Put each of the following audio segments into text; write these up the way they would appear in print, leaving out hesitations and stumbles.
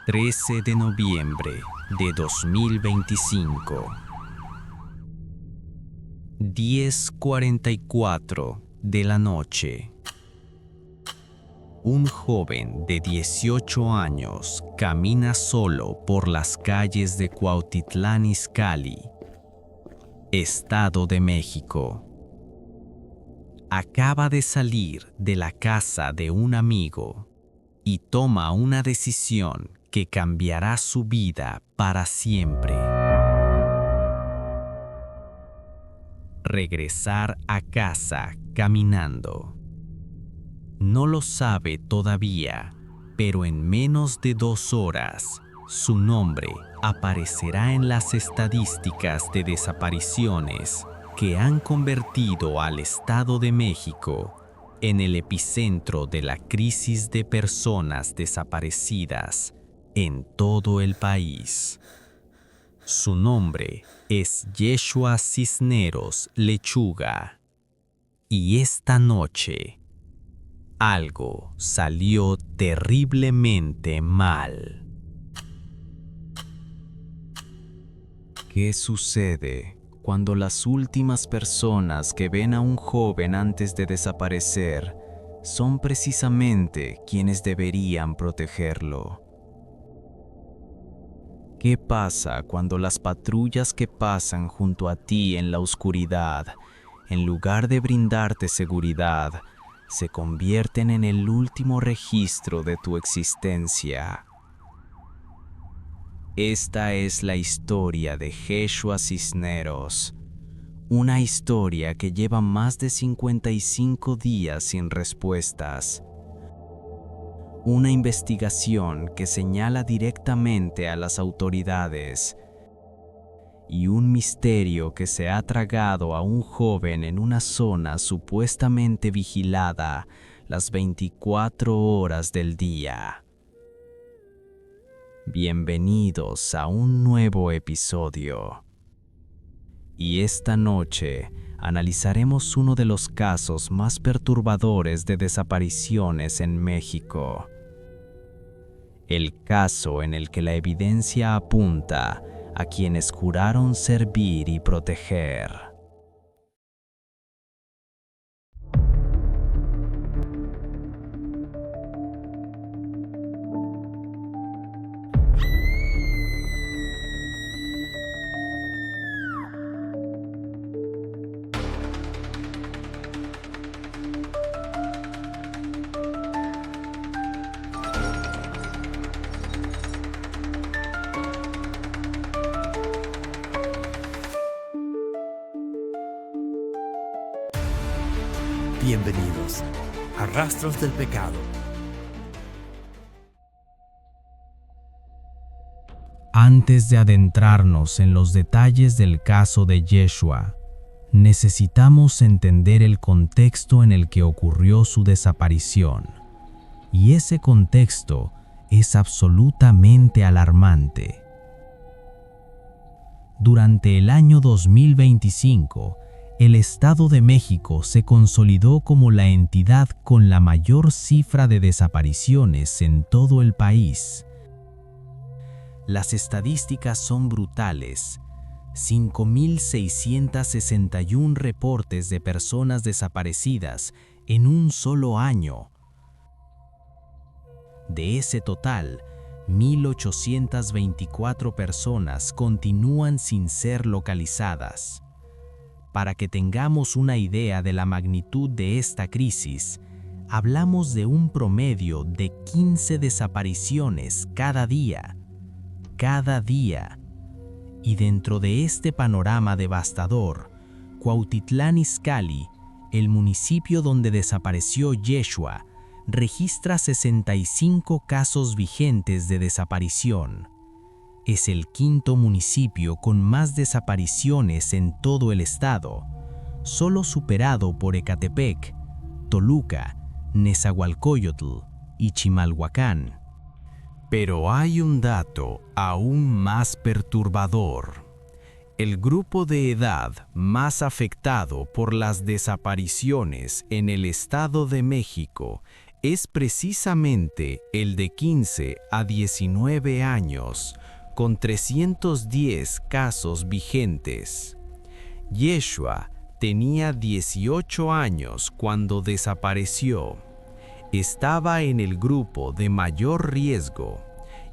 13 de noviembre de 2025. 10:44 de la noche. Un joven de 18 años camina solo por las calles de Cuautitlán Izcalli, Estado de México. Acaba de salir de la casa de un amigo y toma una decisión que cambiará su vida para siempre. Regresar a casa caminando. No lo sabe todavía, pero en menos de 2 horas, su nombre aparecerá en las estadísticas de desapariciones que han convertido al Estado de México en el epicentro de la crisis de personas desaparecidas en todo el país. Su nombre es Yeshua Cisneros Lechuga. Y esta noche, algo salió terriblemente mal. ¿Qué sucede cuando las últimas personas que ven a un joven antes de desaparecer son precisamente quienes deberían protegerlo? ¿Qué pasa cuando las patrullas que pasan junto a ti en la oscuridad, en lugar de brindarte seguridad, se convierten en el último registro de tu existencia? Esta es la historia de Yeshua Cisneros, una historia que lleva más de 55 días sin respuestas. Una investigación que señala directamente a las autoridades y un misterio que se ha tragado a un joven en una zona supuestamente vigilada las 24 horas del día. Bienvenidos a un nuevo episodio. Y esta noche analizaremos uno de los casos más perturbadores de desapariciones en México. El caso en el que la evidencia apunta a quienes juraron servir y proteger. Bienvenidos a Rastros del Pecado. Antes de adentrarnos en los detalles del caso de Yeshua, necesitamos entender el contexto en el que ocurrió su desaparición. Y ese contexto es absolutamente alarmante. Durante el año 2025, el Estado de México se consolidó como la entidad con la mayor cifra de desapariciones en todo el país. Las estadísticas son brutales. 5.661 reportes de personas desaparecidas en un solo año. De ese total, 1.824 personas continúan sin ser localizadas. Para que tengamos una idea de la magnitud de esta crisis, hablamos de un promedio de 15 desapariciones cada día. Y dentro de este panorama devastador, Cuautitlán Izcalli, el municipio donde desapareció Yeshua, registra 65 casos vigentes de desaparición. Es el quinto municipio con más desapariciones en todo el estado, solo superado por Ecatepec, Toluca, Nezahualcóyotl y Chimalhuacán. Pero hay un dato aún más perturbador. El grupo de edad más afectado por las desapariciones en el Estado de México es precisamente el de 15 a 19 años, con 310 casos vigentes. Yeshua tenía 18 años cuando desapareció. Estaba en el grupo de mayor riesgo,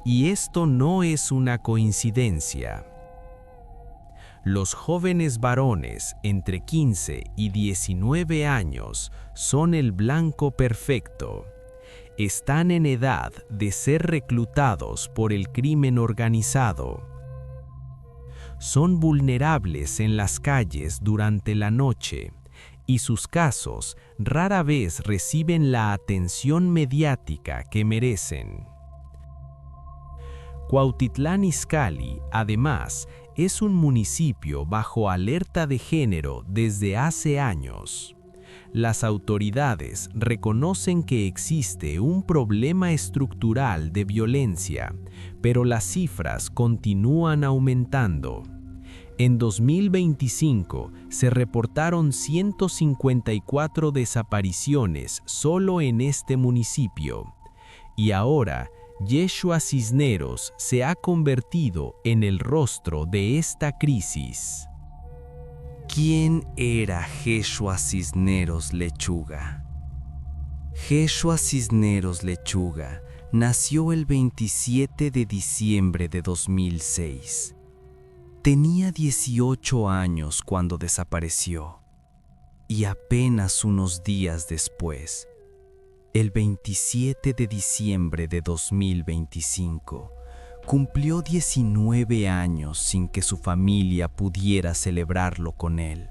y esto no es una coincidencia. Los jóvenes varones entre 15 y 19 años son el blanco perfecto. Están en edad de ser reclutados por el crimen organizado. Son vulnerables en las calles durante la noche, y sus casos rara vez reciben la atención mediática que merecen. Cuautitlán Izcalli, además, es un municipio bajo alerta de género desde hace años. Las autoridades reconocen que existe un problema estructural de violencia, pero las cifras continúan aumentando. En 2025 se reportaron 154 desapariciones solo en este municipio, y ahora Yeshua Cisneros se ha convertido en el rostro de esta crisis. ¿Quién era Yeshua Cisneros Lechuga? Yeshua Cisneros Lechuga nació el 27 de diciembre de 2006. Tenía 18 años cuando desapareció, y apenas unos días después, el 27 de diciembre de 2025, cumplió 19 años sin que su familia pudiera celebrarlo con él.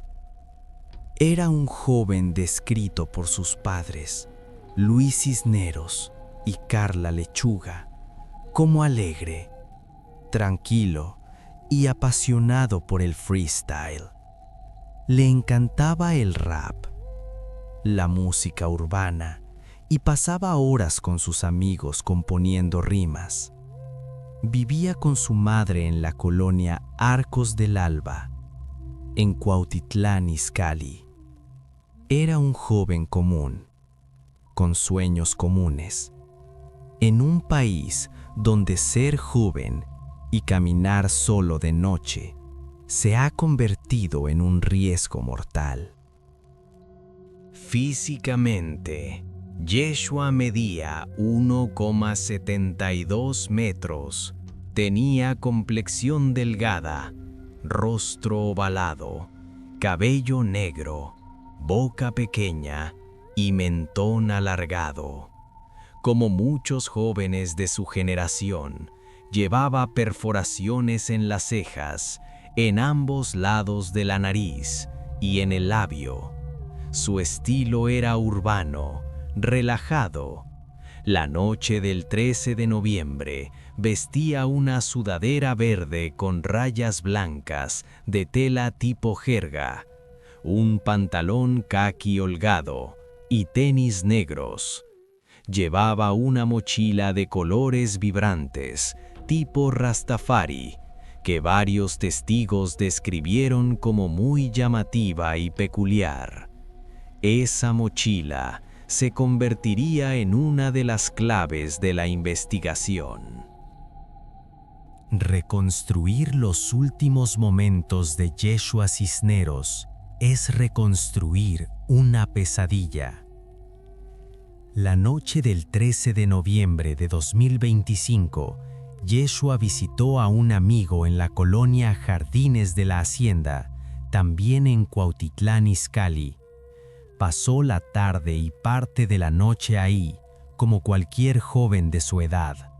Era un joven descrito por sus padres, Luis Cisneros y Carla Lechuga, como alegre, tranquilo y apasionado por el freestyle. Le encantaba el rap, la música urbana, y pasaba horas con sus amigos componiendo rimas. Vivía con su madre en la colonia Arcos del Alba, en Cuautitlán Izcalli. Era un joven común, con sueños comunes, en un país donde ser joven y caminar solo de noche se ha convertido en un riesgo mortal. Físicamente, Yeshua medía 1,72 metros, tenía complexión delgada, rostro ovalado, cabello negro, boca pequeña y mentón alargado. Como muchos jóvenes de su generación, llevaba perforaciones en las cejas, en ambos lados de la nariz y en el labio. Su estilo era urbano, relajado. La noche del 13 de noviembre vestía una sudadera verde con rayas blancas de tela tipo jerga, un pantalón caqui holgado y tenis negros. Llevaba una mochila de colores vibrantes, tipo Rastafari, que varios testigos describieron como muy llamativa y peculiar. Esa mochila se convertiría en una de las claves de la investigación. Reconstruir los últimos momentos de Yeshua Cisneros es reconstruir una pesadilla. La noche del 13 de noviembre de 2025, Yeshua visitó a un amigo en la colonia Jardines de la Hacienda, también en Cuautitlán Izcalli. Pasó la tarde y parte de la noche ahí, como cualquier joven de su edad.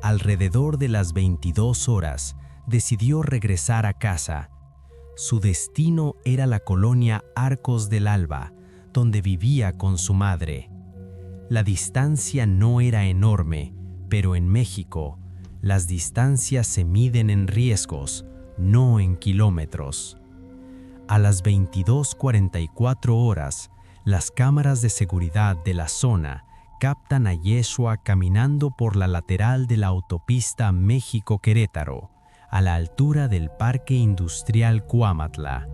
Alrededor de las 22 horas, decidió regresar a casa. Su destino era la colonia Arcos del Alba, donde vivía con su madre. La distancia no era enorme, pero en México, las distancias se miden en riesgos, no en kilómetros. A las 22:44 horas, las cámaras de seguridad de la zona captan a Yeshua caminando por la lateral de la autopista México-Querétaro, a la altura del Parque Industrial Cuamatla.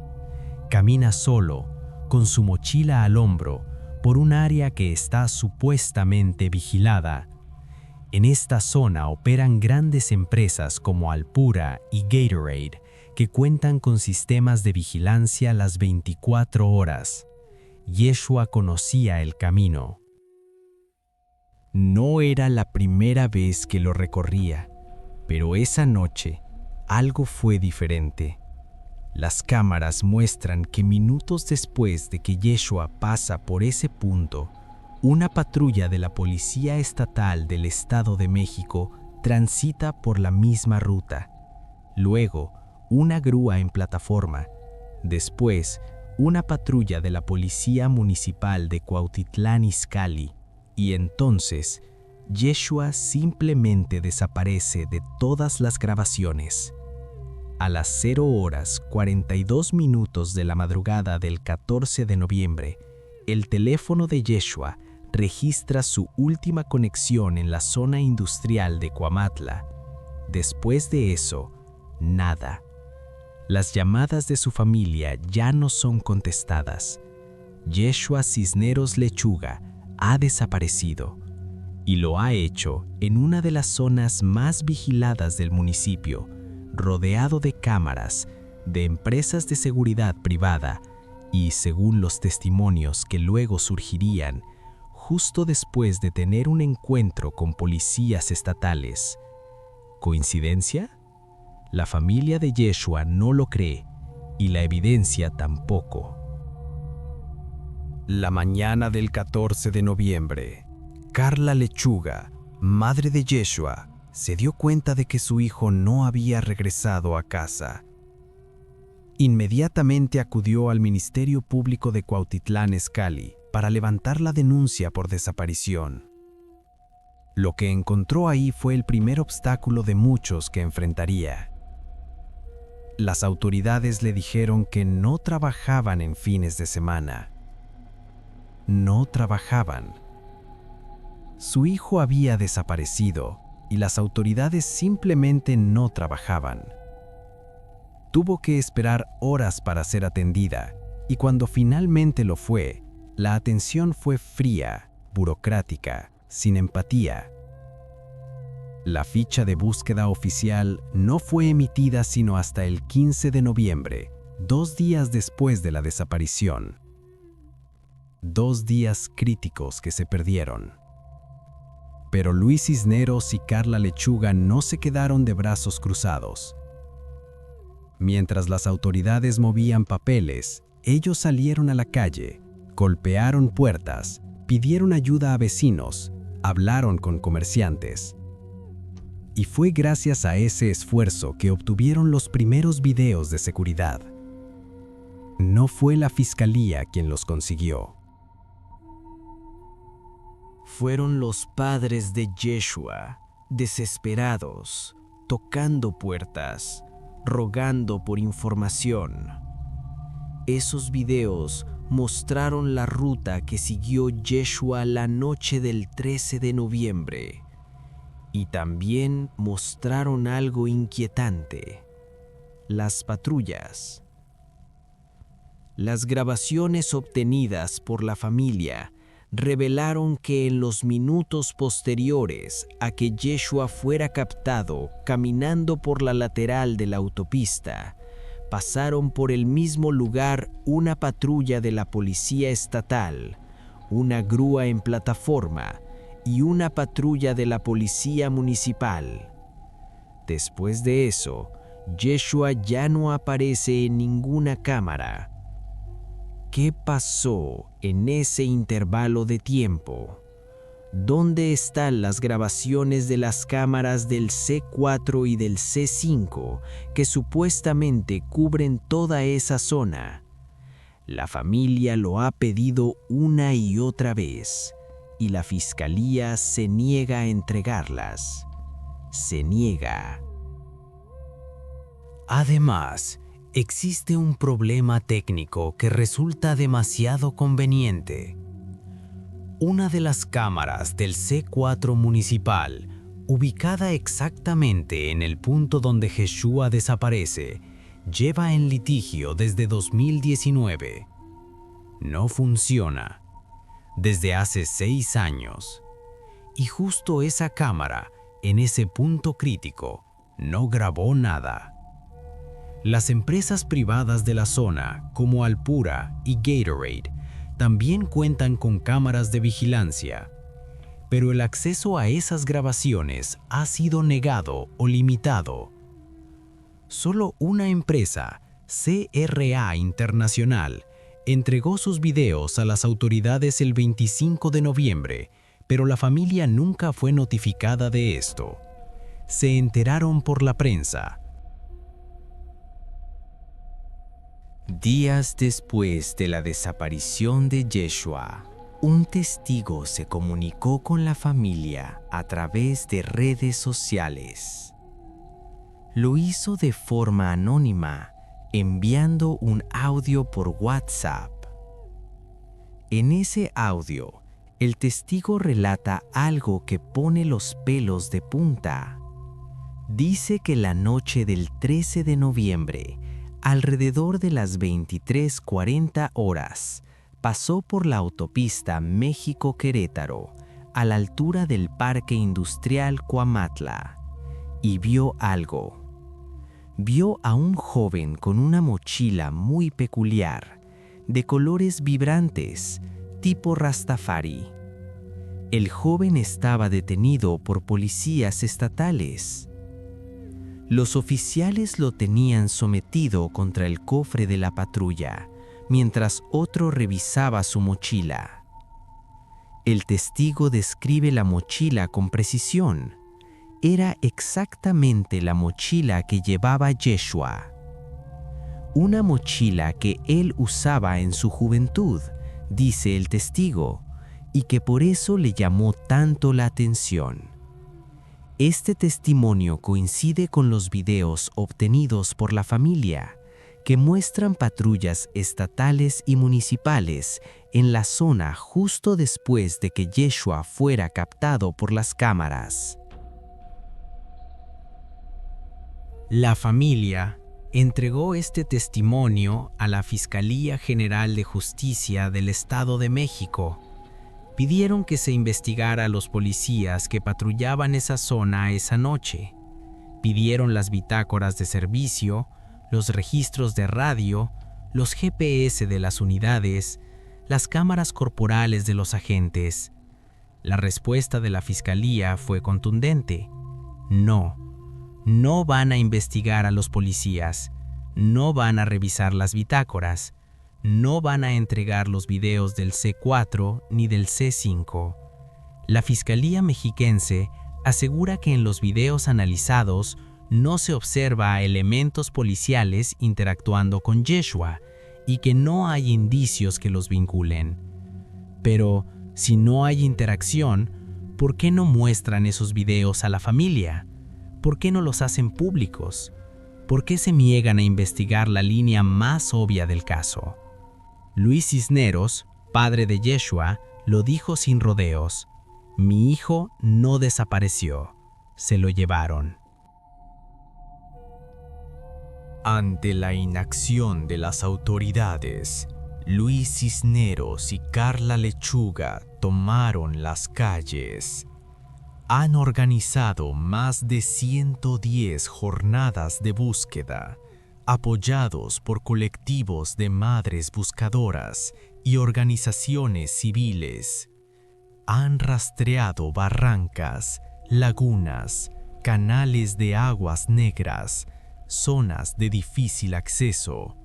Camina solo, con su mochila al hombro, por un área que está supuestamente vigilada. En esta zona operan grandes empresas como Alpura y Gatorade, que cuentan con sistemas de vigilancia las 24 horas. Yeshua conocía el camino. No era la primera vez que lo recorría, pero esa noche algo fue diferente. Las cámaras muestran que minutos después de que Yeshua pasa por ese punto, una patrulla de la Policía Estatal del Estado de México transita por la misma ruta. Luego, una grúa en plataforma. Después, una patrulla de la Policía Municipal de Cuautitlán Izcalli. Y entonces, Yeshua simplemente desaparece de todas las grabaciones. A las 0:42 de la madrugada del 14 de noviembre, el teléfono de Yeshua registra su última conexión en la zona industrial de Cuamatla. Después de eso, nada. Las llamadas de su familia ya no son contestadas. Yeshua Cisneros Lechuga ha desaparecido, y lo ha hecho en una de las zonas más vigiladas del municipio, rodeado de cámaras, de empresas de seguridad privada y, según los testimonios que luego surgirían, justo después de tener un encuentro con policías estatales. ¿Coincidencia? La familia de Yeshua no lo cree, y la evidencia tampoco. La mañana del 14 de noviembre, Carla Lechuga, madre de Yeshua, se dio cuenta de que su hijo no había regresado a casa. Inmediatamente acudió al Ministerio Público de Cuautitlán Izcalli para levantar la denuncia por desaparición. Lo que encontró ahí fue el primer obstáculo de muchos que enfrentaría. Las autoridades le dijeron que no trabajaban en fines de semana. No trabajaban. Su hijo había desaparecido y las autoridades simplemente no trabajaban. Tuvo que esperar horas para ser atendida, y cuando finalmente lo fue, la atención fue fría, burocrática, sin empatía. La ficha de búsqueda oficial no fue emitida sino hasta el 15 de noviembre, 2 días después de la desaparición. 2 días críticos que se perdieron. Pero Luis Cisneros y Carla Lechuga no se quedaron de brazos cruzados. Mientras las autoridades movían papeles, ellos salieron a la calle, golpearon puertas, pidieron ayuda a vecinos, hablaron con comerciantes. Y fue gracias a ese esfuerzo que obtuvieron los primeros videos de seguridad. No fue la fiscalía quien los consiguió. Fueron los padres de Yeshua, desesperados, tocando puertas, rogando por información. Esos videos mostraron la ruta que siguió Yeshua la noche del 13 de noviembre. Y también mostraron algo inquietante: las patrullas. Las grabaciones obtenidas por la familia revelaron que en los minutos posteriores a que Yeshua fuera captado caminando por la lateral de la autopista, pasaron por el mismo lugar una patrulla de la Policía Estatal, una grúa en plataforma y una patrulla de la Policía Municipal. Después de eso, Yeshua ya no aparece en ninguna cámara. ¿Qué pasó en ese intervalo de tiempo? ¿Dónde están las grabaciones de las cámaras del C4 y del C5 que supuestamente cubren toda esa zona? La familia lo ha pedido una y otra vez, y la fiscalía se niega a entregarlas. Se niega. Además, existe un problema técnico que resulta demasiado conveniente. Una de las cámaras del C4 municipal, ubicada exactamente en el punto donde Yeshua desaparece, lleva en litigio desde 2019. No funciona. desde hace 6 años. Y justo esa cámara, en ese punto crítico, no grabó nada. Las empresas privadas de la zona, como Alpura y Gatorade, también cuentan con cámaras de vigilancia, pero el acceso a esas grabaciones ha sido negado o limitado. Solo una empresa, CRA Internacional, entregó sus videos a las autoridades el 25 de noviembre, pero la familia nunca fue notificada de esto. Se enteraron por la prensa. Días después de la desaparición de Yeshua, un testigo se comunicó con la familia a través de redes sociales. Lo hizo de forma anónima, enviando un audio por WhatsApp. En ese audio, el testigo relata algo que pone los pelos de punta. Dice que la noche del 13 de noviembre, alrededor de las 23:40 horas, pasó por la autopista México-Querétaro, a la altura del Parque Industrial Cuamatla, y vio algo. Vio a un joven con una mochila muy peculiar, de colores vibrantes, tipo Rastafari. El joven estaba detenido por policías estatales. Los oficiales lo tenían sometido contra el cofre de la patrulla, mientras otro revisaba su mochila. El testigo describe la mochila con precisión. Era exactamente la mochila que llevaba Yeshua. Una mochila que él usaba en su juventud, dice el testigo, y que por eso le llamó tanto la atención. Este testimonio coincide con los videos obtenidos por la familia, que muestran patrullas estatales y municipales en la zona justo después de que Yeshua fuera captado por las cámaras. La familia entregó este testimonio a la Fiscalía General de Justicia del Estado de México. Pidieron que se investigara a los policías que patrullaban esa zona esa noche. Pidieron las bitácoras de servicio, los registros de radio, los GPS de las unidades, las cámaras corporales de los agentes. La respuesta de la Fiscalía fue contundente. No van a investigar a los policías, no van a revisar las bitácoras, no van a entregar los videos del C4 ni del C5. La Fiscalía mexiquense asegura que en los videos analizados no se observa a elementos policiales interactuando con Yeshua y que no hay indicios que los vinculen. Pero, si no hay interacción, ¿por qué no muestran esos videos a la familia? ¿Por qué no los hacen públicos? ¿Por qué se niegan a investigar la línea más obvia del caso? Luis Cisneros, padre de Yeshua, lo dijo sin rodeos: "Mi hijo no desapareció, se lo llevaron". Ante la inacción de las autoridades, Luis Cisneros y Carla Lechuga tomaron las calles. Han organizado más de 110 jornadas de búsqueda, apoyados por colectivos de madres buscadoras y organizaciones civiles. Han rastreado barrancas, lagunas, canales de aguas negras, zonas de difícil acceso.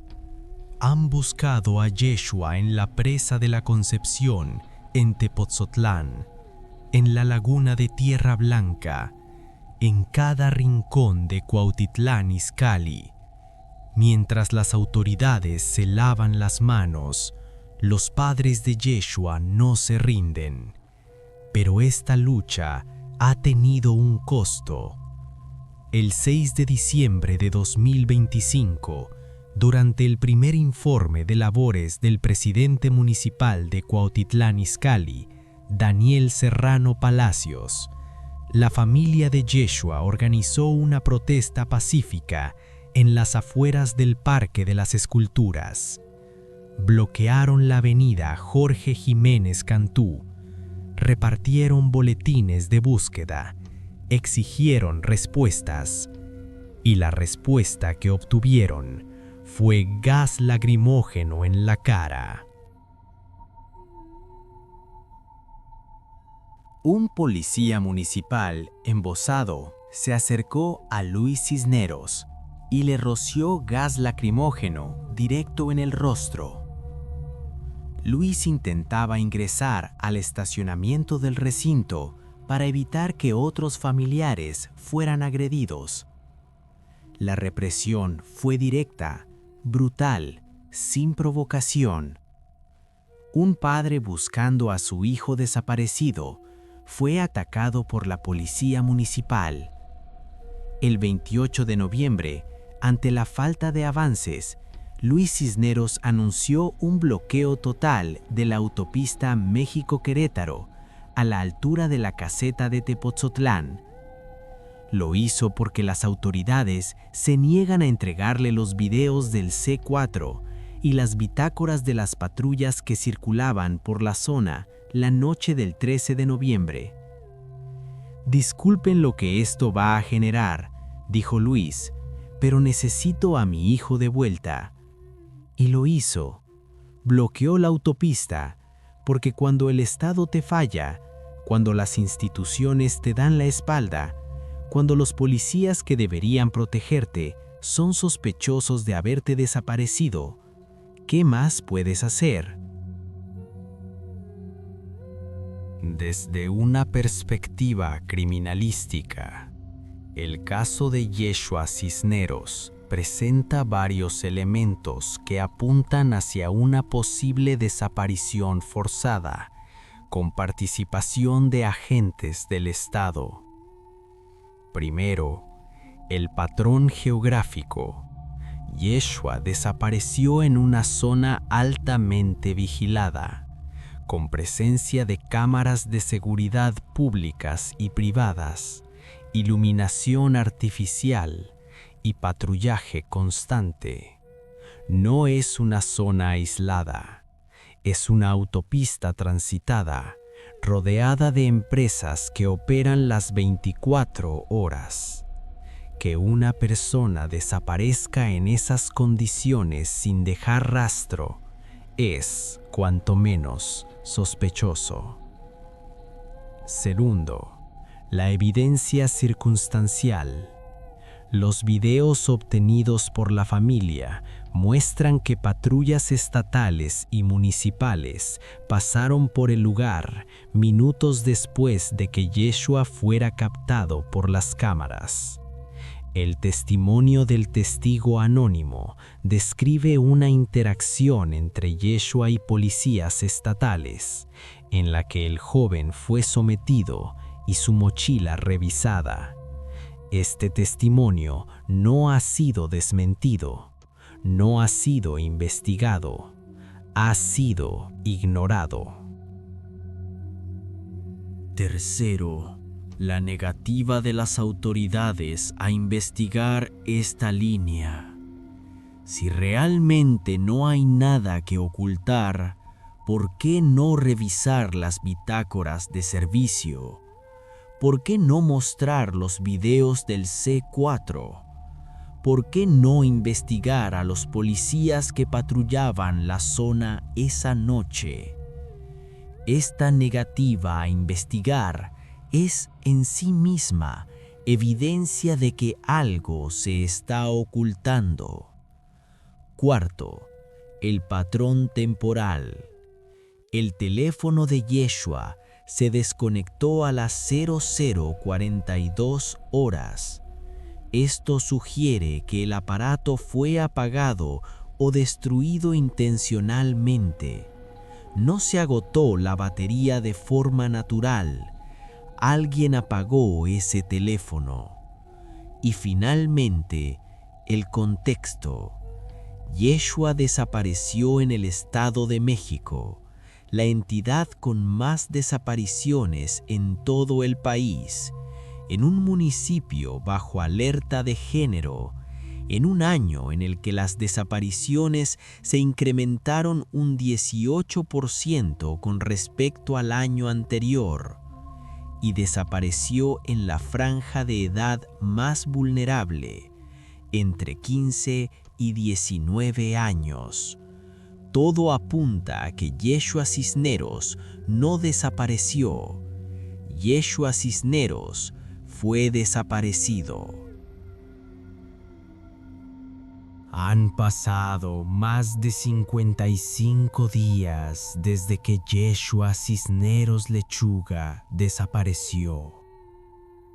Han buscado a Yeshua en la presa de la Concepción, en Tepotzotlán, en la laguna de Tierra Blanca, en cada rincón de Cuautitlán Izcalli. Mientras las autoridades se lavan las manos, los padres de Yeshua no se rinden. Pero esta lucha ha tenido un costo. El 6 de diciembre de 2025, durante el primer informe de labores del presidente municipal de Cuautitlán Izcalli, Daniel Serrano Palacios, la familia de Yeshua organizó una protesta pacífica en las afueras del Parque de las Esculturas. bloquearon la avenida Jorge Jiménez Cantú, repartieron boletines de búsqueda, exigieron respuestas, y la respuesta que obtuvieron fue gas lacrimógeno en la cara. Un policía municipal, embosado, se acercó a Luis Cisneros y le roció gas lacrimógeno directo en el rostro. Luis intentaba ingresar al estacionamiento del recinto para evitar que otros familiares fueran agredidos. La represión fue directa, brutal, sin provocación. Un padre buscando a su hijo desaparecido fue atacado por la policía municipal. El 28 de noviembre, ante la falta de avances, Luis Cisneros anunció un bloqueo total de la autopista México-Querétaro a la altura de la caseta de Tepotzotlán. Lo hizo porque las autoridades se niegan a entregarle los videos del C4 y las bitácoras de las patrullas que circulaban por la zona la noche del 13 de noviembre. «Disculpen lo que esto va a generar», dijo Luis, «pero necesito a mi hijo de vuelta». Y lo hizo. Bloqueó la autopista, porque cuando el Estado te falla, cuando las instituciones te dan la espalda, cuando los policías que deberían protegerte son sospechosos de haberte desaparecido, ¿qué más puedes hacer? Desde una perspectiva criminalística, el caso de Yeshua Cisneros presenta varios elementos que apuntan hacia una posible desaparición forzada, con participación de agentes del Estado. Primero, el patrón geográfico. Yeshua desapareció en una zona altamente vigilada, con presencia de cámaras de seguridad públicas y privadas, iluminación artificial y patrullaje constante. No es una zona aislada, es una autopista transitada, rodeada de empresas que operan las 24 horas. Que una persona desaparezca en esas condiciones sin dejar rastro es, cuanto menos, sospechoso. Segundo, la evidencia circunstancial. Los videos obtenidos por la familia muestran que patrullas estatales y municipales pasaron por el lugar minutos después de que Yeshua fuera captado por las cámaras. El testimonio del testigo anónimo describe una interacción entre Yeshua y policías estatales, en la que el joven fue sometido y su mochila revisada. Este testimonio no ha sido desmentido, no ha sido investigado, ha sido ignorado. Tercero, la negativa de las autoridades a investigar esta línea. Si realmente no hay nada que ocultar, ¿por qué no revisar las bitácoras de servicio? ¿Por qué no mostrar los videos del C4? ¿Por qué no investigar a los policías que patrullaban la zona esa noche? Esta negativa a investigar es en sí misma evidencia de que algo se está ocultando. Cuarto, el patrón temporal. El teléfono de Yeshua se desconectó a las 00:42 horas. Esto sugiere que el aparato fue apagado o destruido intencionalmente. No se agotó la batería de forma natural. Alguien apagó ese teléfono. Y finalmente, el contexto. Yeshua desapareció en el Estado de México, la entidad con más desapariciones en todo el país, en un municipio bajo alerta de género, en un año en el que las desapariciones se incrementaron un 18% con respecto al año anterior, y desapareció en la franja de edad más vulnerable, entre 15 y 19 años. Todo apunta a que Yeshua Cisneros no desapareció. Yeshua Cisneros fue desaparecido. Han pasado más de 55 días desde que Yeshua Cisneros Lechuga desapareció.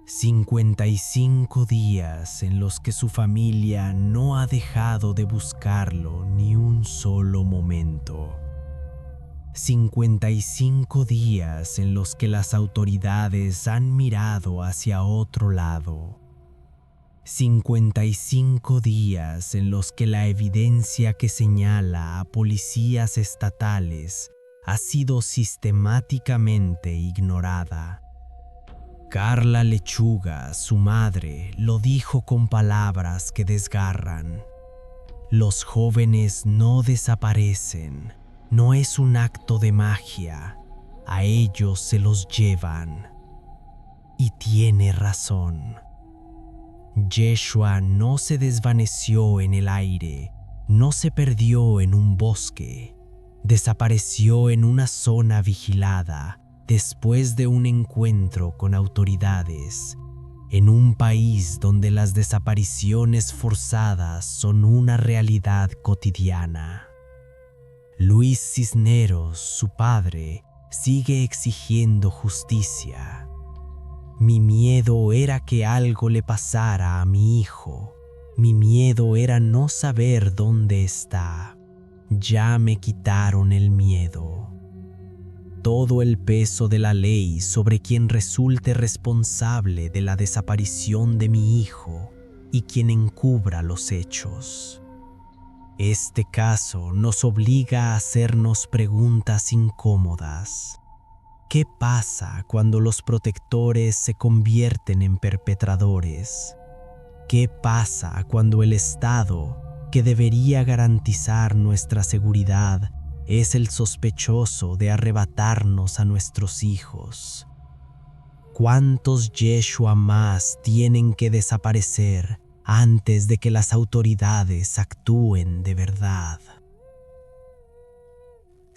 55 días en los que su familia no ha dejado de buscarlo ni un solo momento. 55 días en los que las autoridades han mirado hacia otro lado. 55 días en los que la evidencia que señala a policías estatales ha sido sistemáticamente ignorada. Carla Lechuga, su madre, lo dijo con palabras que desgarran. Los jóvenes no desaparecen, no es un acto de magia, a ellos se los llevan. Y tiene razón. Yeshua no se desvaneció en el aire, no se perdió en un bosque, desapareció en una zona vigilada después de un encuentro con autoridades, en un país donde las desapariciones forzadas son una realidad cotidiana. Luis Cisneros, su padre, sigue exigiendo justicia. Mi miedo era que algo le pasara a mi hijo. Mi miedo era no saber dónde está. Ya me quitaron el miedo. Todo el peso de la ley sobre quien resulte responsable de la desaparición de mi hijo y quien encubra los hechos. Este caso nos obliga a hacernos preguntas incómodas. ¿Qué pasa cuando los protectores se convierten en perpetradores? ¿Qué pasa cuando el Estado, que debería garantizar nuestra seguridad, es el sospechoso de arrebatarnos a nuestros hijos? ¿Cuántos Yeshua más tienen que desaparecer antes de que las autoridades actúen de verdad?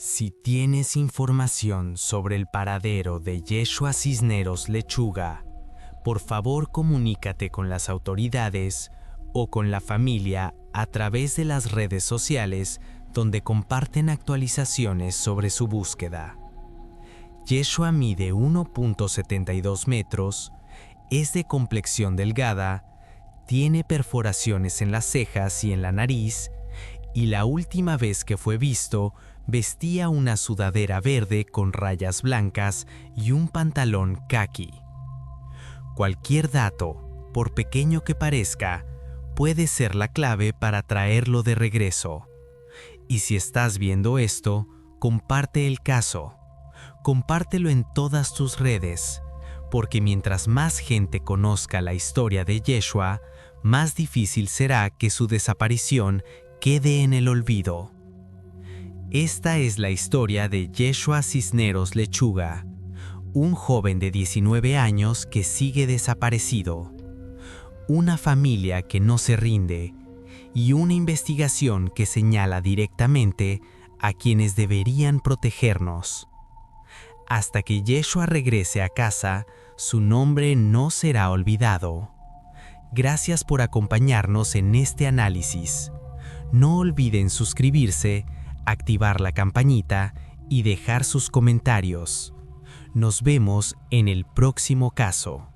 Si tienes información sobre el paradero de Yeshua Cisneros Lechuga, por favor comunícate con las autoridades o con la familia a través de las redes sociales donde comparten actualizaciones sobre su búsqueda. Yeshua mide 1.72 metros, es de complexión delgada, tiene perforaciones en las cejas y en la nariz, y la última vez que fue visto, vestía una sudadera verde con rayas blancas y un pantalón caqui. Cualquier dato, por pequeño que parezca, puede ser la clave para traerlo de regreso. Y si estás viendo esto, comparte el caso. Compártelo en todas tus redes, porque mientras más gente conozca la historia de Yeshua, más difícil será que su desaparición quede en el olvido. Esta es la historia de Yeshua Cisneros Lechuga, un joven de 19 años que sigue desaparecido, una familia que no se rinde y una investigación que señala directamente a quienes deberían protegernos. Hasta que Yeshua regrese a casa, su nombre no será olvidado. Gracias por acompañarnos en este análisis. No olviden suscribirse, activar la campanita y dejar sus comentarios. Nos vemos en el próximo caso.